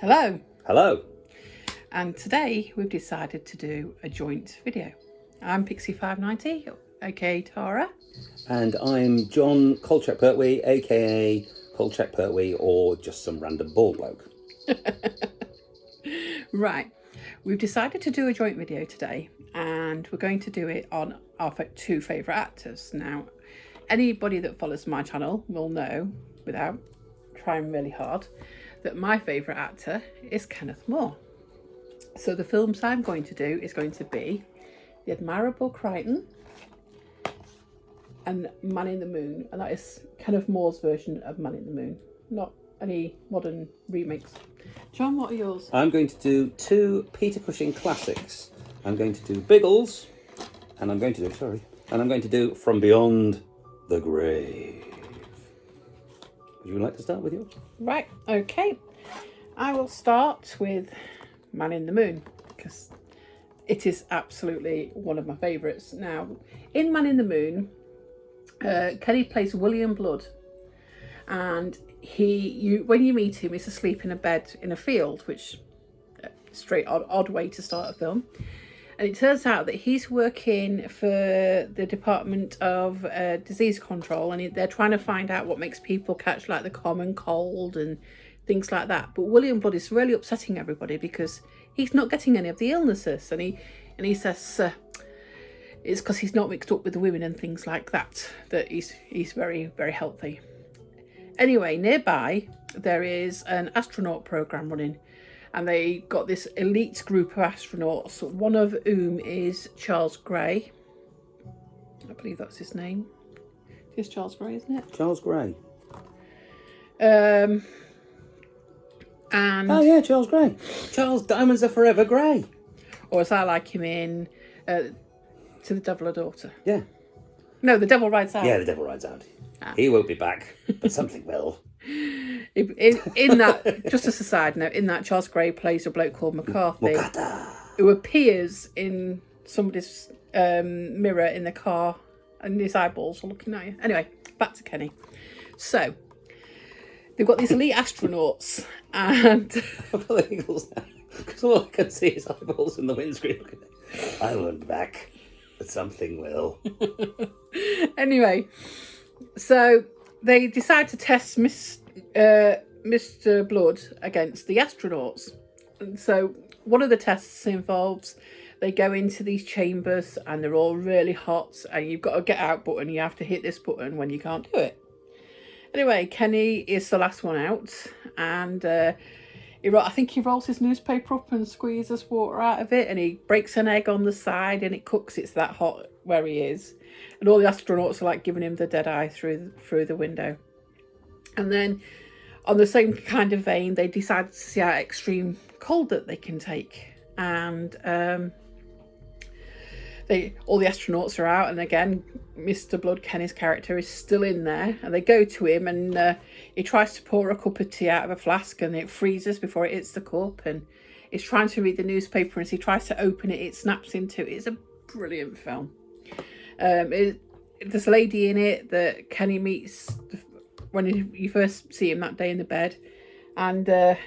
Hello, Hello. and today we've decided to do a joint video. I'm Pixie590, aka Tara. And I'm John Kolchak-Pertwee, aka Kolchak-Pertwee, or just some random bald bloke. Right, we've decided to do a joint video today, and we're going to do it on our two favourite actors. Now, anybody that follows my channel will know, without trying really hard, that my favourite actor is Kenneth More. So the films I'm going to do is going to be The Admirable Crichton and Man in the Moon, and that is Kenneth More's version of Man in the Moon, not any modern remakes. John, what are yours? I'm going to do two Peter Cushing classics. I'm going to do Biggles, and I'm going to do From Beyond the Grave. Would you like to start with yours? Right, okay. I will start with Man in the Moon, because it is absolutely one of my favourites. Now, in Man in the Moon, Kenny plays William Blood, and when you meet him, he's asleep in a bed in a field, which straight odd way to start a film. And it turns out that he's working for the Department of Disease Control, and they're trying to find out what makes people catch like the common cold and things like that. But William Blood is really upsetting everybody because he's not getting any of the illnesses, and he says it's because he's not mixed up with the women and things like that, that he's very, very healthy. Anyway, nearby there is an astronaut program running, and they got this elite group of astronauts, one of whom is Charles Gray. I believe that's his name. It's Charles Gray, isn't it? Charles Gray. And oh yeah, Charles Gray. Charles Diamonds Are Forever Grey. Or as I like him in To the Devil a Daughter. Yeah. No, The Devil Rides Out. Yeah, The Devil Rides Out. He won't be back, but something will. In that, just as a side note, in that Charles Gray plays a bloke called McCarthy, who appears in somebody's mirror in the car, and his eyeballs are looking at you. Anyway, back to Kenny. So they've got these elite astronauts, and I've got the giggles now, because all I can see is eyeballs in the windscreen. I won't be back, but something will. Anyway, so they decide to test Mr. Blood against the astronauts. And so one of the tests involves they go into these chambers and they're all really hot, and you've got a get out button. You have to hit this button when you can't do it. Anyway, Kenny is the last one out, and I think he rolls his newspaper up and squeezes water out of it, and he breaks an egg on the side and it cooks. It's that hot where he is, and all the astronauts are like giving him the dead eye through the window. And then on the same kind of vein, they decide to see how extreme cold that they can take, and all the astronauts are out, and again Mr. Blood, Kenny's character, is still in there, and they go to him, and he tries to pour a cup of tea out of a flask, and it freezes before it hits the cup, and he's trying to read the newspaper, and as he tries to open it, it snaps into it. It's a brilliant film. There's a lady in it that Kenny meets when you first see him that day in the bed, and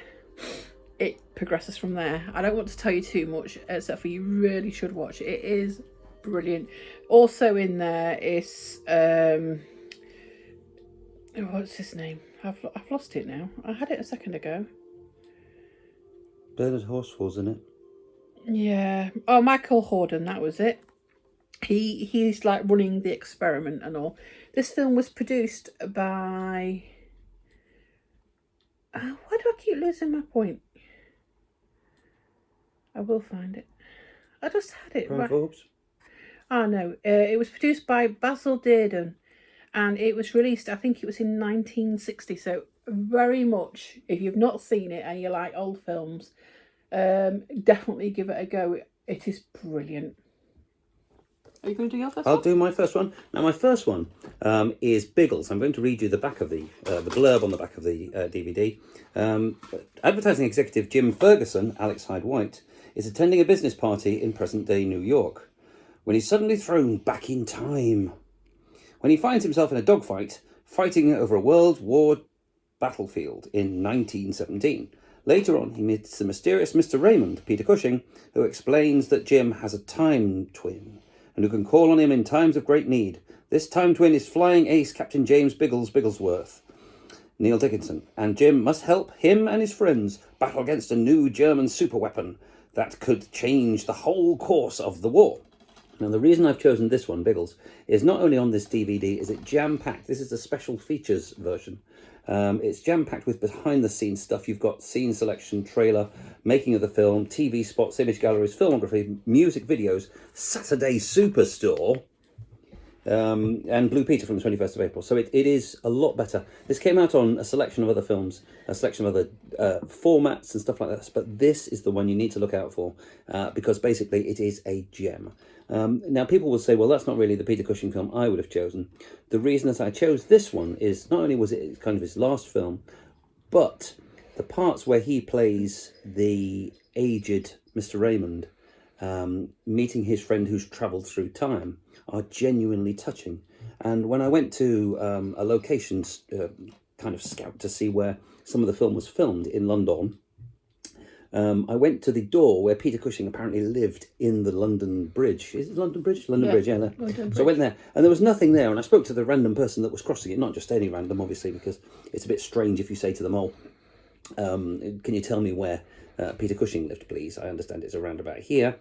it progresses from there. I don't want to tell you too much, except for you really should watch it. It is brilliant. Also in there is what's his name? I've lost it now. I had it a second ago. Bernard Horsfall's in it. Yeah. Oh, Michael Hordern, that was it. He's like running the experiment and all. This film was produced by why do I keep losing my point? I will find it. I just had it right. Forbes. Oh no, it was produced by Basil Dearden, and it was released, I think it was in 1960. So very much, if you've not seen it and you like old films, definitely give it a go. It is brilliant. Are you going to do your first one? I'll do my first one. Now, my first one is Biggles. I'm going to read you the back of the blurb on the back of the DVD. Advertising executive Jim Ferguson, Alex Hyde White, is attending a business party in present-day New York when he's suddenly thrown back in time. When he finds himself in a dogfight, fighting over a World War battlefield in 1917, Later on, he meets the mysterious Mr. Raymond, Peter Cushing, who explains that Jim has a time twin and who can call on him in times of great need. This time twin is flying ace Captain James Bigglesworth, Neil Dickinson, and Jim must help him and his friends battle against a new German superweapon that could change the whole course of the war. Now, the reason I've chosen this one, Biggles, is not only on this DVD is it jam-packed. This is the special features version. It's jam-packed with behind-the-scenes stuff. You've got scene selection, trailer, making of the film, TV spots, image galleries, filmography, music videos, Saturday Superstore, and Blue Peter from the 21st of April. So it is a lot better. This came out on a selection of other films, a selection of other formats and stuff like that. But this is the one you need to look out for because basically it is a gem. Now, people will say, well, that's not really the Peter Cushing film I would have chosen. The reason that I chose this one is not only was it kind of his last film, but the parts where he plays the aged Mr. Raymond, meeting his friend who's travelled through time, are genuinely touching. And when I went to a location kind of scout to see where some of the film was filmed in London, I went to the door where Peter Cushing apparently lived in the London Bridge. Is it London Bridge? London Bridge, yeah. So I went there, and there was nothing there. And I spoke to the random person that was crossing it, not just any random, obviously, because it's a bit strange if you say to them, oh, can you tell me where Peter Cushing lived, please? I understand it's around about here.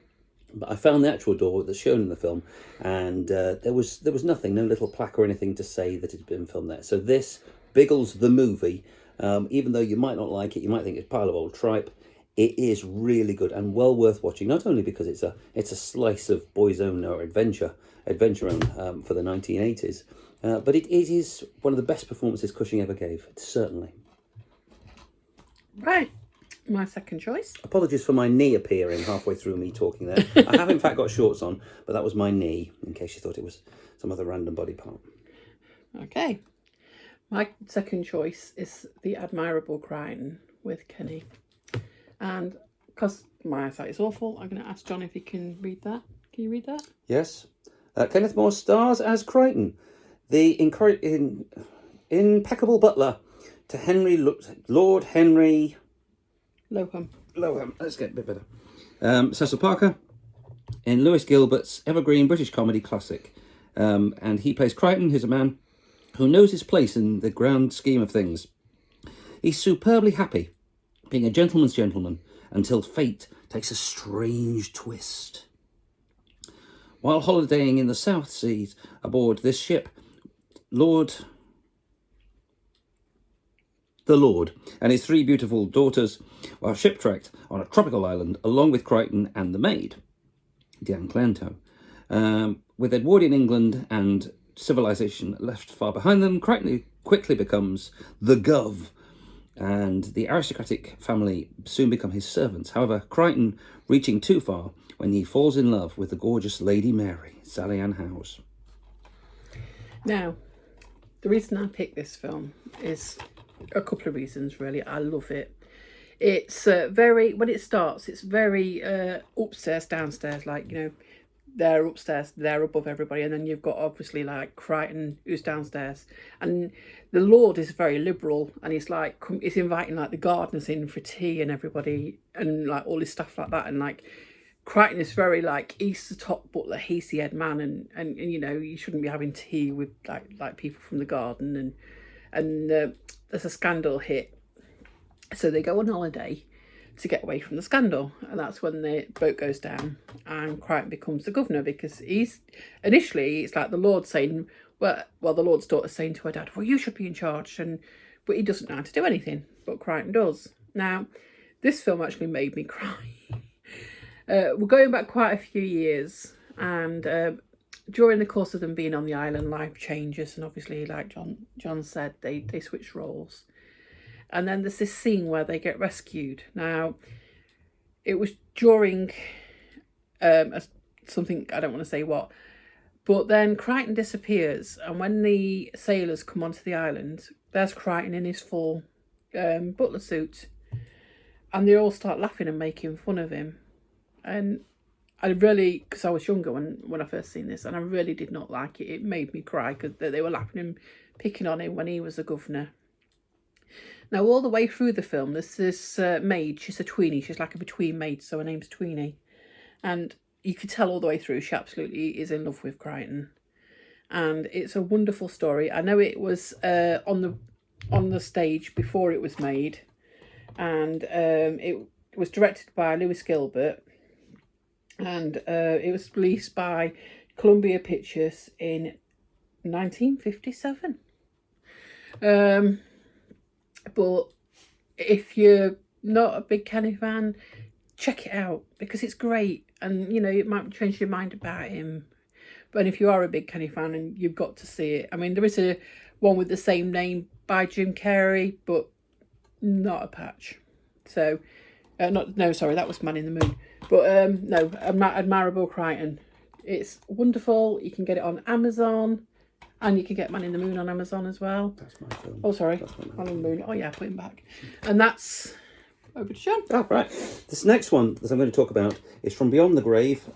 But I found the actual door that's shown in the film, and there was nothing, no little plaque or anything to say that it had been filmed there. So this, Biggles the movie, even though you might not like it, you might think it's a pile of old tripe, it is really good and well worth watching. Not only because it's a slice of boys' own or adventure own for the 1980s, but it is one of the best performances Cushing ever gave, certainly. Right. My second choice. Apologies for my knee appearing halfway through me talking there. I have in fact got shorts on, but that was my knee, in case you thought it was some other random body part. Okay. My second choice is The Admirable Crichton with Kenny. And because my eyesight is awful, I'm going to ask John if he can read that. Can you read that? Yes. Kenneth More stars as Crichton, the impeccable butler to Lord Henry... Lowham. Let's get a bit better. Cecil Parker in Lewis Gilbert's evergreen British comedy classic. And he plays Crichton, who's a man who knows his place in the grand scheme of things. He's superbly happy, being a gentleman's gentleman, until fate takes a strange twist. While holidaying in the South Seas aboard this ship, the Lord and his three beautiful daughters are shipwrecked on a tropical island along with Crichton and the maid, Diane Clanto. With Edwardian England and civilization left far behind them, Crichton quickly becomes the Gov, and the aristocratic family soon become his servants. However, Crichton reaching too far when he falls in love with the gorgeous Lady Mary, Sally Ann Howes. Now, the reason I picked this film is a couple of reasons, really. I love it. It's when it starts, it's very upstairs, downstairs, like, you know, they're upstairs, they're above everybody, and then you've got obviously like Crichton who's downstairs, and the Lord is very liberal, and he's like, he's inviting like the gardeners in for tea and everybody, and like all this stuff like that, and like Crichton is very like, he's the top butler, he's the head man, and you know, you shouldn't be having tea with like people from the garden, and there's a scandal hit, so they go on holiday to get away from the scandal, and that's when the boat goes down and Crichton becomes the governor, because he's initially, it's like the Lord saying, well the Lord's daughter saying to her dad, well, you should be in charge, but he doesn't know how to do anything, but Crichton does. Now, this film actually made me cry. We're going back quite a few years, and during the course of them being on the island, life changes, and obviously, like John said, they switch roles. And then there's this scene where they get rescued. Now, it was during something, I don't want to say what, but then Crichton disappears, and when the sailors come onto the island, there's Crichton in his full butler suit, and they all start laughing and making fun of him. And I really, because I was younger when I first seen this, and I really did not like it. It made me cry because they were laughing and picking on him when he was a governor. Now, all the way through the film, there's this maid. She's a tweenie. She's like a between maid, so her name's Tweenie. And you could tell all the way through she absolutely is in love with Crichton. And it's a wonderful story. I know it was on the stage before it was made. And it was directed by Lewis Gilbert. And it was released by Columbia Pictures in 1957. But if you're not a big Kenny fan, check it out because it's great. And, you know, it might change your mind about him. But if you are a big Kenny fan, and you've got to see it. I mean, there is a one with the same name by Jim Carrey, but not a patch. So, sorry, that was Man in the Moon. But no, Admirable Crichton. It's wonderful. You can get it on Amazon. And you can get Man in the Moon on Amazon as well. That's my film. Oh, sorry. Man in the Moon. Oh, yeah, put him back. And that's over to Sean. Oh, right. This next one that I'm going to talk about is from Beyond the Grave.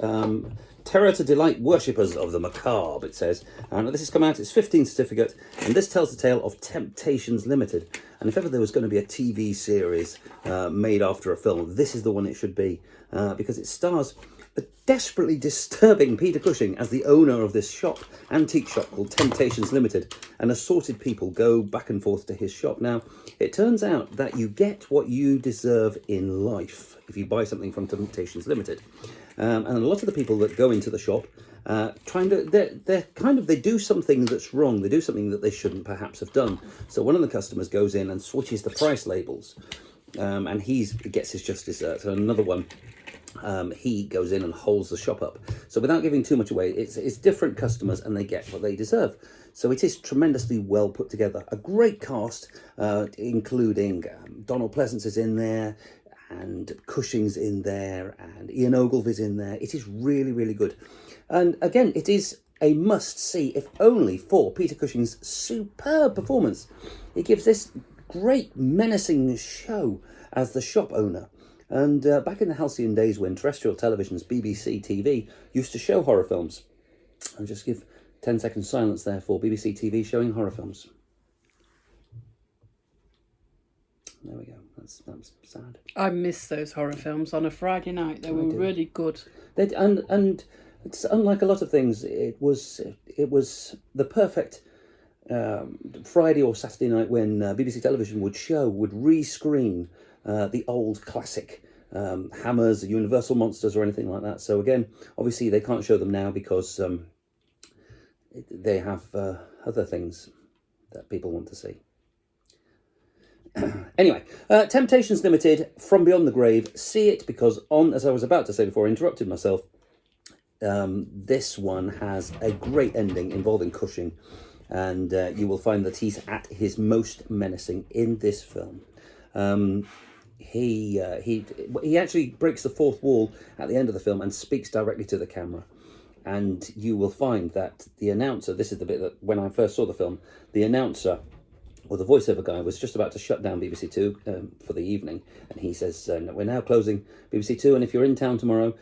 Terror to delight worshippers of the macabre, it says. And this has come out, it's 15 certificate, and this tells the tale of Temptations Limited. And if ever there was going to be a TV series made after a film, this is the one it should be, because it stars a desperately disturbing Peter Cushing as the owner of this antique shop called Temptations Limited, and assorted people go back and forth to his shop. Now, it turns out that you get what you deserve in life if you buy something from Temptations Limited. And a lot of the people that go into the shop they do something that's wrong. They do something that they shouldn't perhaps have done. So one of the customers goes in and switches the price labels, and he gets his just desserts. And another one, he goes in and holds the shop up. So without giving too much away, it's different customers and they get what they deserve. So it is tremendously well put together. A great cast, including Donald Pleasance is in there, and Cushing's in there, and Ian Ogilvy's in there. It is really, really good. And again, it is a must-see, if only for Peter Cushing's superb performance. He gives this great menacing show as the shop owner. And back in the halcyon days when terrestrial television's BBC TV used to show horror films. I'll just give 10 seconds silence there for BBC TV showing horror films. There we go. That's sad. I miss those horror films on a Friday night. They were really good. And it's unlike a lot of things. It was the perfect Friday or Saturday night when BBC Television would rescreen the old classic Hammers, Universal Monsters, or anything like that. So again, obviously they can't show them now because they have other things that people want to see. Anyway, Temptations Limited, From Beyond the Grave. See it because as I was about to say before, I interrupted myself. This one has a great ending involving Cushing, and you will find that he's at his most menacing in this film. He actually breaks the fourth wall at the end of the film and speaks directly to the camera. And you will find that the announcer, this is the bit that when I first saw the film, the announcer or the voiceover guy was just about to shut down BBC Two for the evening, and he says, we're now closing BBC Two, and if you're in town tomorrow,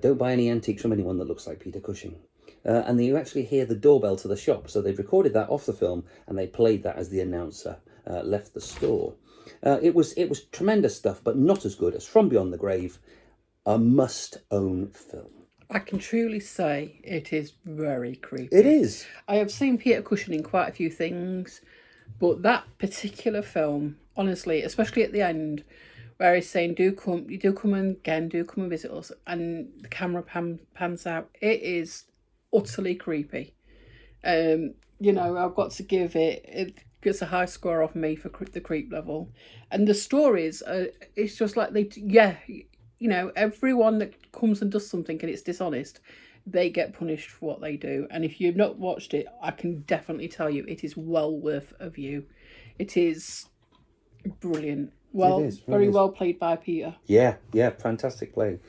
don't buy any antiques from anyone that looks like Peter Cushing. And then you actually hear the doorbell to the shop, so they've recorded that off the film, and they played that as the announcer left the store. It was tremendous stuff, but not as good as From Beyond the Grave, a must-own film. I can truly say it is very creepy. It is. I have seen Peter Cushing in quite a few things, but that particular film, honestly, especially at the end, where he's saying, do come again, do come and visit us, and the camera pans out, it is utterly creepy. I've got to give it gets a high score off me for the creep level. And the stories, it's just like everyone that comes and does something and it's dishonest, they get punished for what they do. And if you've not watched it, I can definitely tell you it is well worth a view. It is brilliant. Very well played by Peter. Yeah, fantastic playing.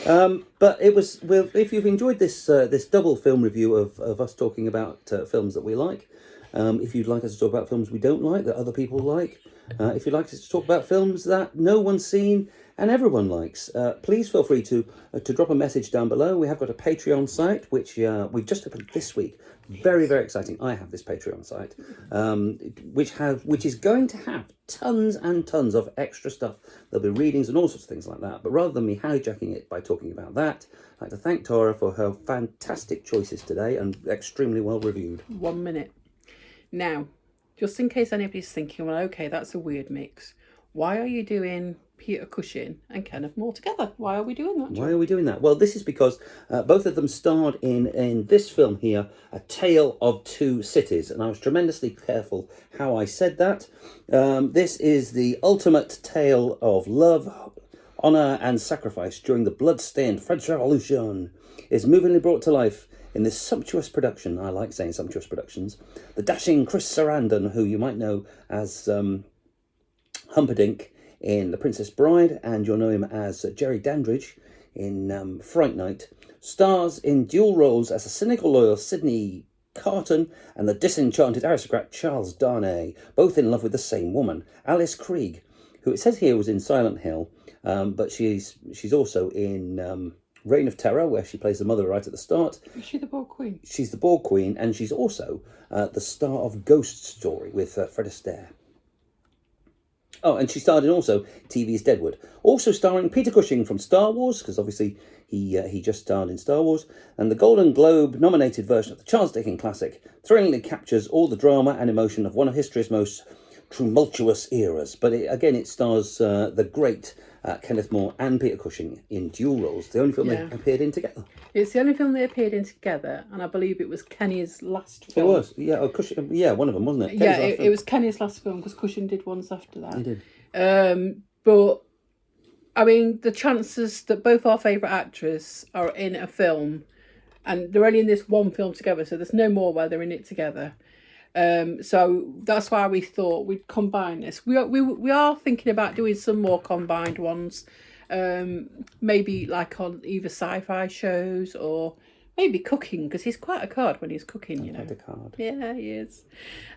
But it was, well, if you've enjoyed this double film review of us talking about films that we like, if you'd like us to talk about films we don't like that other people like, if you'd like us to talk about films that no one's seen and everyone likes, please feel free to drop a message down below. We have got a Patreon site, which we've just opened this week. Very, very exciting. I have this Patreon site, which is going to have tons and tons of extra stuff. There'll be readings and all sorts of things like that. But rather than me hijacking it by talking about that, I'd like to thank Tora for her fantastic choices today and extremely well reviewed. 1 minute. Now, just in case anybody's thinking, well, okay, that's a weird mix. Why are you doing Peter Cushing and Kenneth More together? Why are we doing that, John? Why are we doing that? Well, this is because both of them starred in this film here, A Tale of Two Cities, and I was tremendously careful how I said that. This is the ultimate tale of love, honour and sacrifice during the blood-stained French Revolution. It's movingly brought to life in this sumptuous production. I like saying sumptuous productions. The dashing Chris Sarandon, who you might know as Humperdinck in The Princess Bride, and you'll know him as Jerry Dandridge in Fright Night, stars in dual roles as a cynical lawyer Sidney Carton and the disenchanted aristocrat Charles Darnay, both in love with the same woman, Alice Krieg, who it says here was in Silent Hill, but she's also in Reign of Terror, where she plays the mother right at the start. Is she the Bald Queen? She's the Bald Queen, and she's also the star of Ghost Story with Fred Astaire. Oh, and she starred in also TV's Deadwood. Also starring Peter Cushing from Star Wars, because obviously he just starred in Star Wars. And the Golden Globe nominated version of the Charles Dickens classic thrillingly captures all the drama and emotion of one of history's most tumultuous eras. But it stars the great Kenneth More and Peter Cushing in dual roles. The only film they appeared in together. It's the only film they appeared in together, and I believe it was Kenny's last film. It was, yeah. Oh, Cushing, yeah, one of them, wasn't it? Yeah, it was Kenny's last film, because Cushing did ones after that. He did. But I mean, the chances that both our favourite actors are in a film, and they're only in this one film together, so there's no more where they're in it together. So that's why we thought we'd combine this. We are thinking about doing some more combined ones, maybe like on either sci-fi shows or maybe cooking, because he's quite a card when he's cooking, you know. Quite a card. Yeah, he is.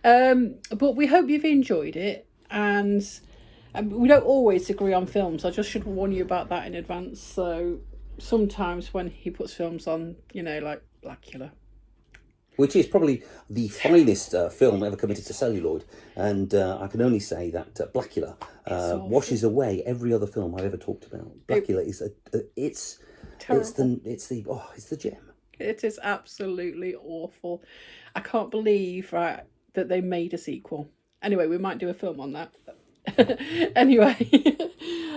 But we hope you've enjoyed it, and we don't always agree on films. I just should warn you about that in advance. So sometimes when he puts films on, you know, like Blackula, which is probably the finest film ever committed to celluloid, and I can only say that Blackula washes away every other film I've ever talked about. Blackula is it's the gem. It is absolutely awful. I can't believe that they made a sequel. Anyway, we might do a film on that. Anyway,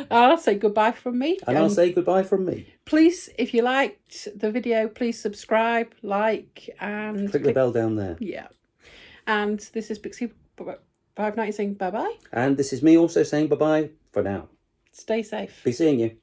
I'll say goodbye from me. And I'll say goodbye from me. Please, if you liked the video, please subscribe, like, and click the bell down there. Yeah. And this is Pixie 590 saying bye-bye. And this is me also saying bye-bye for now. Stay safe. Be seeing you.